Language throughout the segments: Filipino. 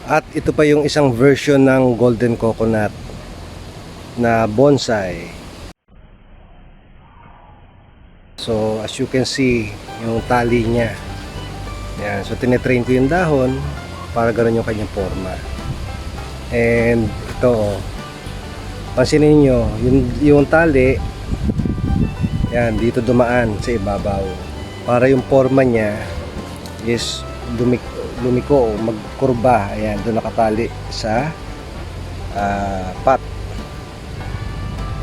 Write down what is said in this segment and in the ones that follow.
At ito pa yung isang version ng golden coconut na bonsai. So as you can see, yung tali niya. Yan. So tinetrain ko yung dahon para ganoon yung kanyang forma. And ito, pansinin nyo, yung tali, yan, dito dumaan sa ibabaw. Para yung forma niya is lumiko o magkurba. Ayan, doon nakatali sa pot.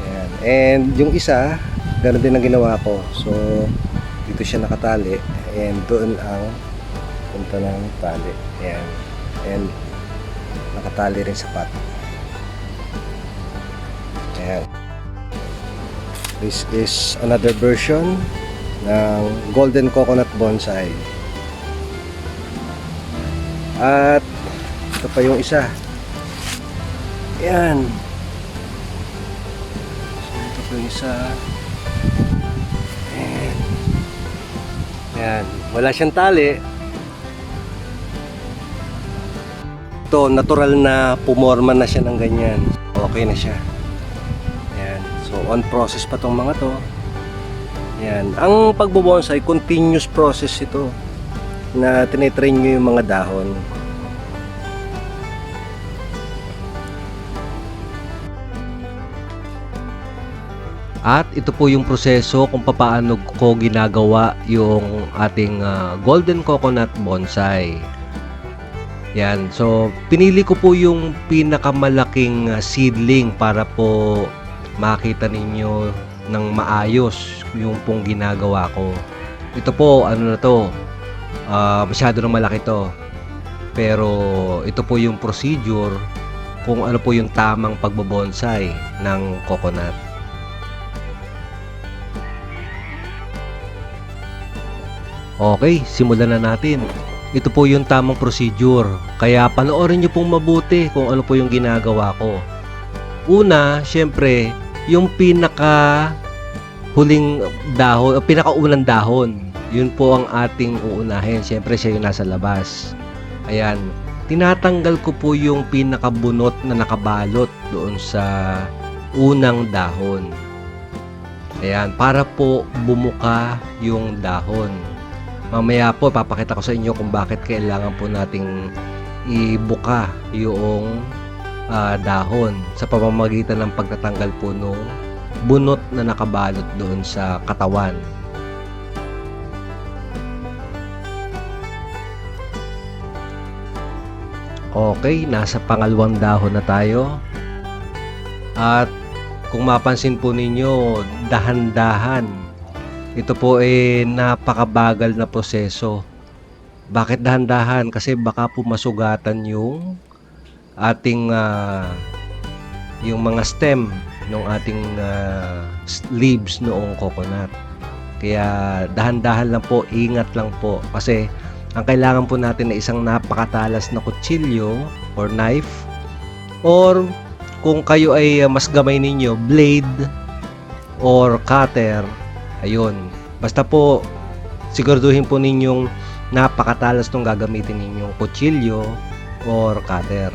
Ayan. And yung isa, ganoon din ang ginawa ko. So dito siya nakatali and doon ang punta ng tali. Ayan. And nakatali rin sa pot. Ayan. This is another version ng golden coconut bonsai. At ito pa yung isa. Ayan. So ito pa yung isa. Ayan. Wala siyang tali. Ito, natural na pumorma na siya ng ganyan. Okay na siya. Ayan. So on process pa tong mga to. Ayan. Ang pagbobonsai, continuous process ito na tinitrain nyo yung mga dahon. At ito po yung proseso kung paano ko ginagawa yung ating golden coconut bonsai. Yan. So, pinili ko po yung pinakamalaking seedling para po makita ninyo ng maayos yung pong ginagawa ko. Ito po, ano na to, masyado nang malaki to. Pero ito po yung procedure kung ano po yung tamang pagbobonsai ng coconut. Okay, simulan na natin. Ito po yung tamang procedure. Kaya panoorin nyo pong mabuti kung ano po yung ginagawa ko. Una, syempre, yung pinaka huling dahon, pinakaunang dahon, yun po ang ating uunahin. Syempre, siya yung nasa labas. Ayan. Tinatanggal ko po yung pinakabunot na nakabalot doon sa unang dahon. Ayan, para po bumuka yung dahon. Mamaya po papakita ko sa inyo kung bakit kailangan po nating ibuka yung dahon sa pamamagitan ng pagtatanggal po ng bunot na nakabalot doon sa katawan. Okay, nasa pangalawang dahon na tayo. At kung mapansin po ninyo, dahan-dahan. Ito po ay napakabagal na proseso. Bakit dahan-dahan? Kasi baka po masugatan yung ating yung mga stem ng ating leaves noong coconut. Kaya dahan-dahan lang po, ingat lang po. Kasi ang kailangan po natin ay isang napakatalas na kutsilyo or knife, or kung kayo ay mas gamay ninyo, blade or cutter. Ayun, basta po siguraduhin po ninyong napakatalas nung gagamitin ninyong kutsilyo or cutter.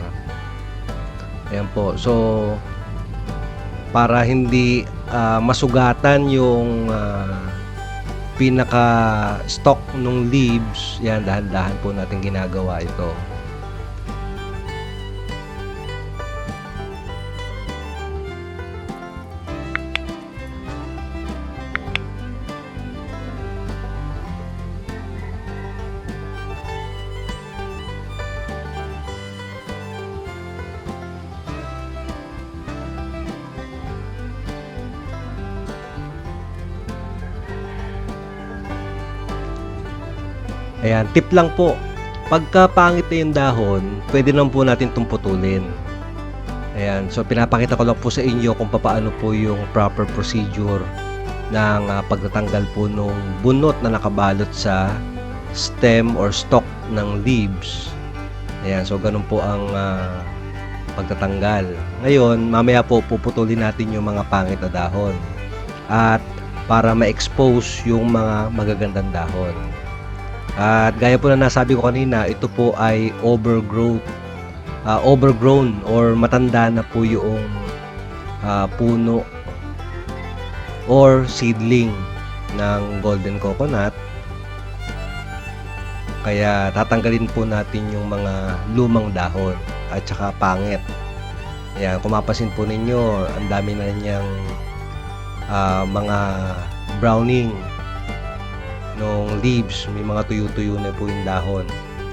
Ayan po. So para hindi masugatan yung pinaka stalk ng leaves, yan, dahan-dahan po natin ginagawa ito. Ayan, tip lang po. Pagka pangit na yung dahon, pwede lang po natin itong putulin. Ayan, so pinapakita ko lang po sa inyo kung paano po yung proper procedure ng pagtatanggal po ng bunot na nakabalot sa stem or stalk ng leaves. Ayan, so ganun po ang pagtatanggal. Ngayon, mamaya po puputulin natin yung mga pangit na dahon. At para ma-expose yung mga magagandang dahon. At gaya po na nasabi ko kanina, ito po ay overgrowth overgrown or matanda na po yung puno or seedling ng golden coconut. Kaya tatanggalin po natin yung mga lumang dahon at saka pangit. Ayan, kung mapasin po ninyo, ang dami na niyang mga browning nung leaves, may mga tuyo-tuyo na po yung dahon.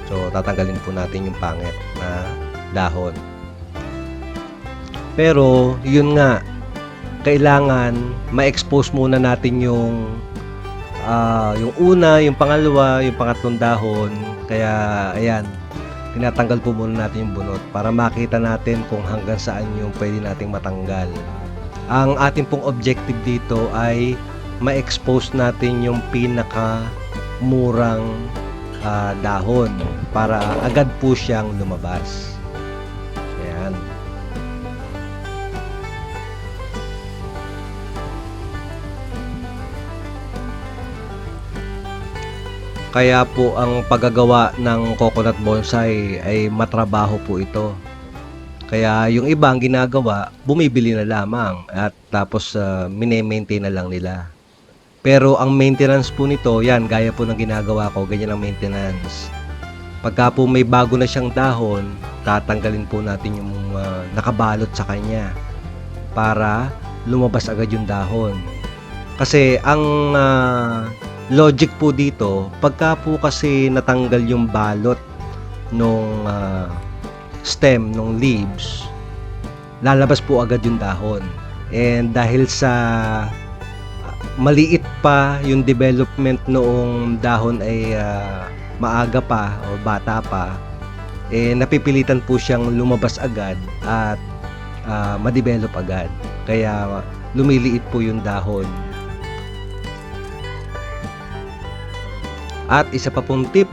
So tatanggalin po natin yung pangit na dahon. Pero yun nga, kailangan ma-expose muna natin yung una, yung pangalawa, yung pangatlong dahon. Kaya ayan, tinatanggal po muna natin yung bunot para makita natin kung hanggang saan yung pwede nating matanggal. Ang ating pong objective dito ay ma-expose natin yung pinaka murang dahon para agad po siyang lumabas. Ayan. Kaya po ang paggagawa ng coconut bonsai ay matrabaho po ito. Kaya yung iba ang ginagawa, bumibili na lamang at tapos mine-maintain na lang nila. Pero ang maintenance po nito, yan, gaya po ng ginagawa ko, ganyan ang maintenance. Pagka po may bago na siyang dahon, tatanggalin po natin yung nakabalot sa kanya para lumabas agad yung dahon. Kasi ang logic po dito, pagka po kasi natanggal yung balot nung stem, nung leaves, lalabas po agad yung dahon. And dahil sa maliit pa yung development noong dahon ay maaga pa o bata pa, napipilitan po siyang lumabas agad at ma-develop agad. Kaya lumiliit po yung dahon. At isa pa pong tip,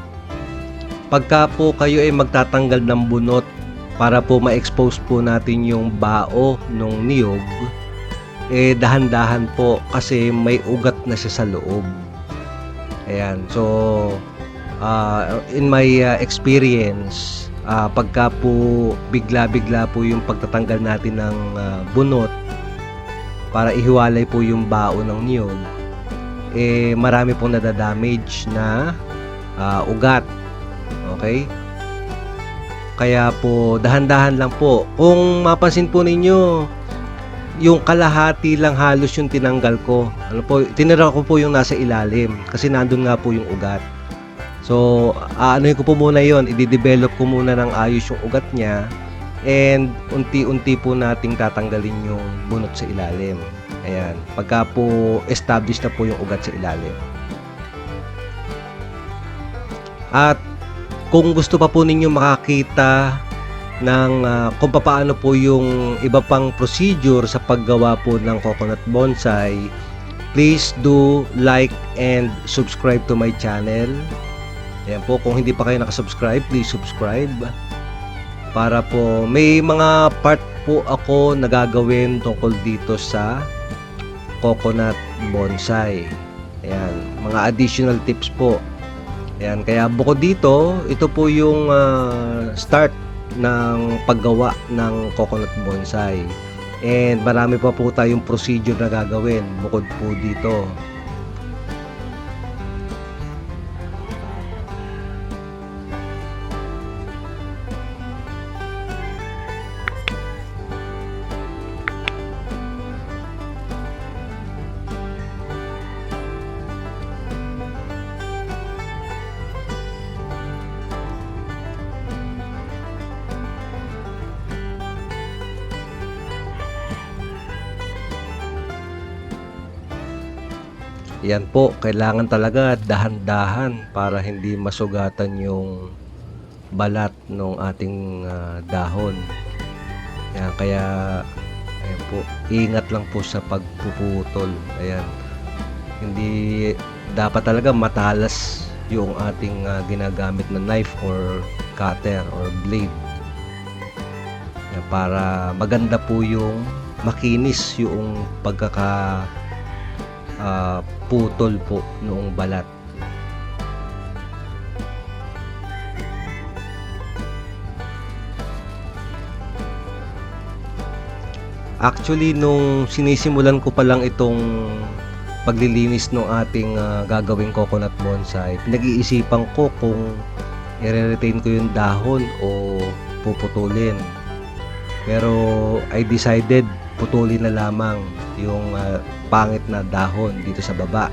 pagka po kayo ay magtatanggal ng bunot para po ma-expose po natin yung bao ng niyog, dahan-dahan po kasi may ugat na siya sa loob. Ayan, so in my experience, pagka po bigla-bigla po yung pagtatanggal natin ng bunot para ihiwalay po yung bao ng niyog, marami pong nadadamage na ugat. Okay? Kaya po dahan-dahan lang po. Kung mapansin po ninyo, yung kalahati lang halos yung tinanggal ko. Tinira ko po yung nasa ilalim kasi nandun nga po yung ugat. So, aanohin ko po muna yon, i-develop ko muna ng ayos yung ugat niya, and unti-unti po nating tatanggalin yung bunot sa ilalim. Ayan, pagka po established na po yung ugat sa ilalim. At kung gusto pa po ninyo makakita ng kung paano po yung iba pang procedure sa paggawa po ng coconut bonsai, please do like and subscribe to my channel. Ayan po, kung hindi pa kayo nakasubscribe, please subscribe. Para po may mga part po ako nagagawin tungkol dito sa coconut bonsai. Ayan, mga additional tips po. Ayan, kaya bukod dito, ito po yung start ng paggawa ng coconut bonsai. And marami pa po tayong procedure na gagawin bukod po dito. Yan po, kailangan talaga dahan-dahan para hindi masugatan yung balat ng ating dahon. Yan, kaya ayan po, ingat lang po sa pagpuputol. Ayan, hindi dapat talaga matalas yung ating ginagamit na knife or cutter or blade. Yan, para maganda po yung makinis yung putol po noong balat. Actually, nung sinisimulan ko pa lang itong paglilinis ng ating gagawing coconut bonsai, pinag-iisipan ko kung i-retain ko yung dahon o puputulin. Pero I decided putulin na lamang yung pangit na dahon dito sa baba.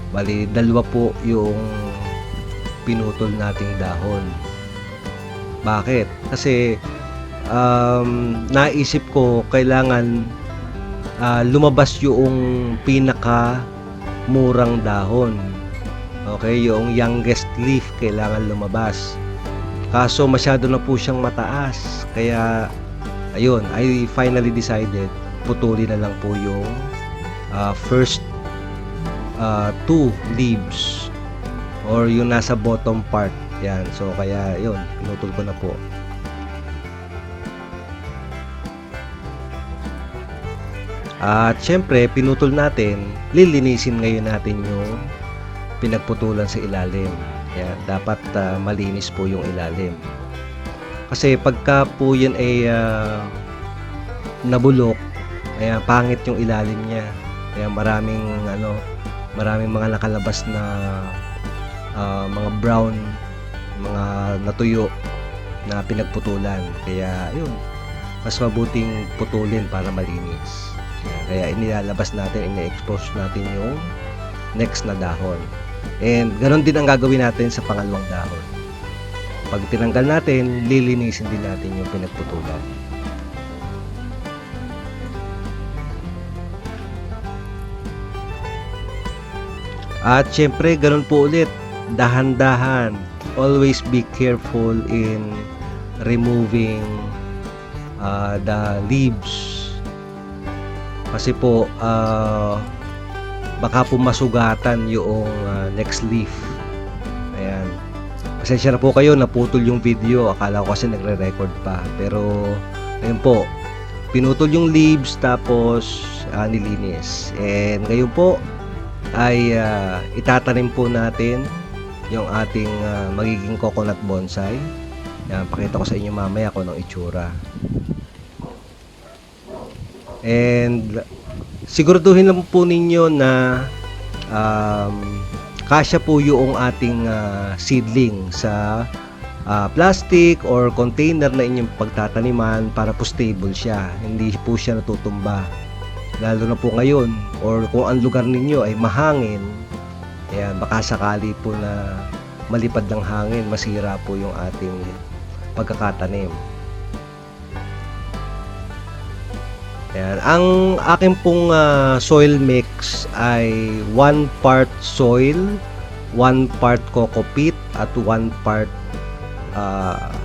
Bali, dalawa po yung pinutol nating dahon. Bakit? Kasi naisip ko kailangan lumabas yung pinaka murang dahon. Okay, yung youngest leaf kailangan lumabas. Kaso masyado na po siyang mataas. Kaya ayun, I finally decided putulin na lang po yung first two leaves or yung nasa bottom part. Yan. So kaya yun, pinutol ko na po. At syempre, pinutol natin, lilinisin ngayon natin yung pinagputulan sa ilalim. Yan, dapat malinis po yung ilalim. Kasi pagka po yan ay nabulok, ayan, pangit yung ilalim niya. Kaya maraming mga nakalabas na mga brown, mga natuyo na pinagputulan. Kaya yun, mas mabuting putulin para malinis. Kaya inilalabas natin, ini-expose natin yung next na dahon. And ganoon din ang gagawin natin sa pangalawang dahon. Pag tinanggal natin, lilinisin din natin yung pinagputulan. At syempre, ganoon po ulit, dahan-dahan. Always be careful in removing the leaves. Kasi po baka po masugatan yung next leaf. Ayan. Pasensya na po kayo, naputol yung video. Akala ko kasi nagre-record pa. Pero ayun po, pinutol yung leaves tapos nilinis. And ngayon po ay itatanim po natin yung ating magiging coconut bonsai. Yan, pakita ko sa inyo mamaya kung anong itsura. And siguraduhin lang po ninyo na kasya po yung ating seedling sa plastic or container na inyong pagtataniman para po stable siya, hindi po siya natutumba, lalo na po ngayon or kung ang lugar ninyo ay mahangin. Ayan, baka sakali po na malipad ng hangin, masira po yung ating pagkakatanim. Ayan. Ang aking pong soil mix ay 1 part soil, 1 part coco peat, at 1 part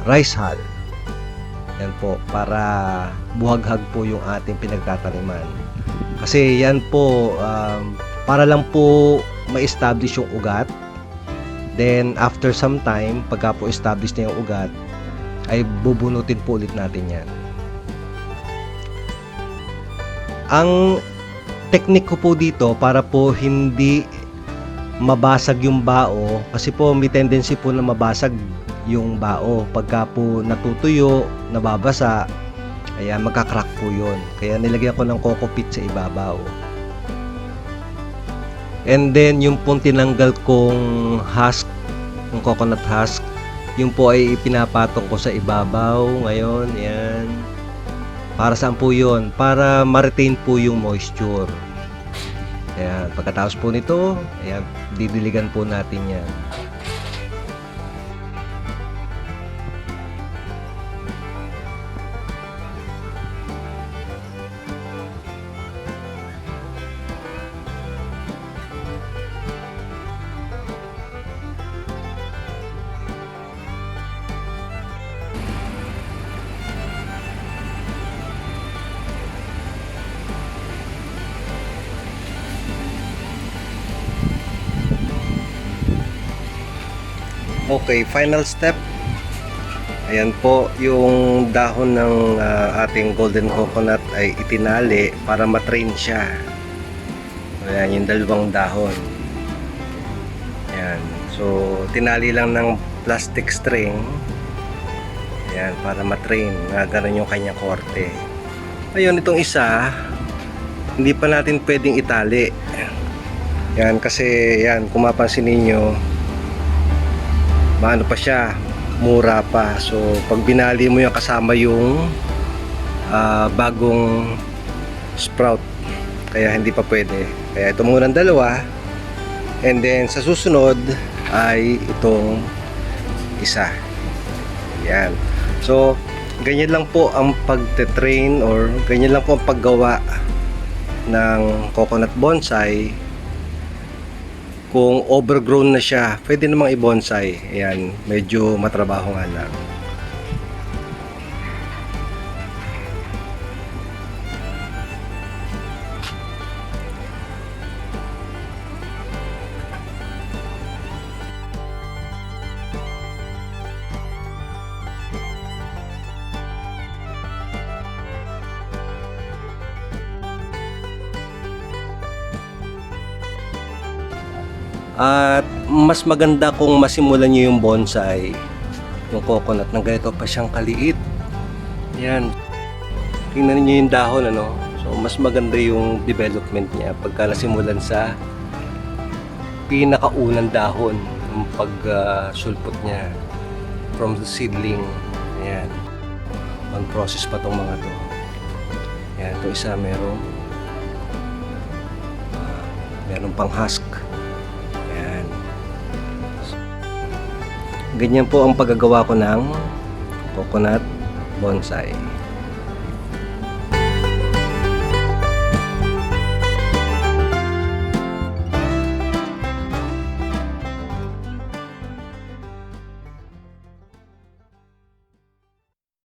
rice hull. Yan po, para buhaghag po yung ating pinagtataniman. Kasi yan po, para lang po ma-establish yung ugat. Then, after some time, pagka po establish na yung ugat, ay bubunutin po ulit natin yan. Ang technique ko po dito para po hindi mabasag yung bao, kasi po may tendency po na mabasag yung bao pagka po natutuyo, nababasa, ayan, magka-crack po yun. Kaya nilagyan ko ng coco peat sa ibabaw. And then yung pong tinanggal kong husk, yung coconut husk, yung po ay ipinapatong ko sa ibabaw ngayon. Ayan. Para saan po yun? Para ma-retain po yung moisture. Ayan. Pagkatapos po nito, ayan, didiligan po natin yan. Okay, final step. Ayan po, yung dahon ng ating golden coconut ay itinali para matrain siya. Ayan, yung dalawang dahon. Ayan, so tinali lang ng plastic string. Ayan, para matrain na gano'n yung kanyang korte. Ayun, itong isa, hindi pa natin pwedeng itali. Yan, kasi yan, kung mapansin ninyo, maano pa siya, mura pa. So, pag binali mo yung kasama yung bagong sprout, kaya hindi pa pwede. Kaya ito muna ang dalawa. And then sa susunod ay itong isa. Yan. So, ganyan lang po ang pagte-train or ganyan lang po ang paggawa ng coconut bonsai. Kung overgrown na siya, pwede namang i-bonsai. Ayan, medyo matrabaho nga lang. At mas maganda kung masimulan nyo yung bonsai, yung coconut, ng ganito pa siyang kaliit. Yan. Tingnan niyo yung dahon, ano? So, mas maganda yung development niya pagka nasimulan sa pinakaunang dahon, yung pag-sulpot niya from the seedling. Ayan. Mag-process pa tong mga to. Ayan, ito isa merong pang husk. Ganyan po ang paggagawa ko ng coconut bonsai.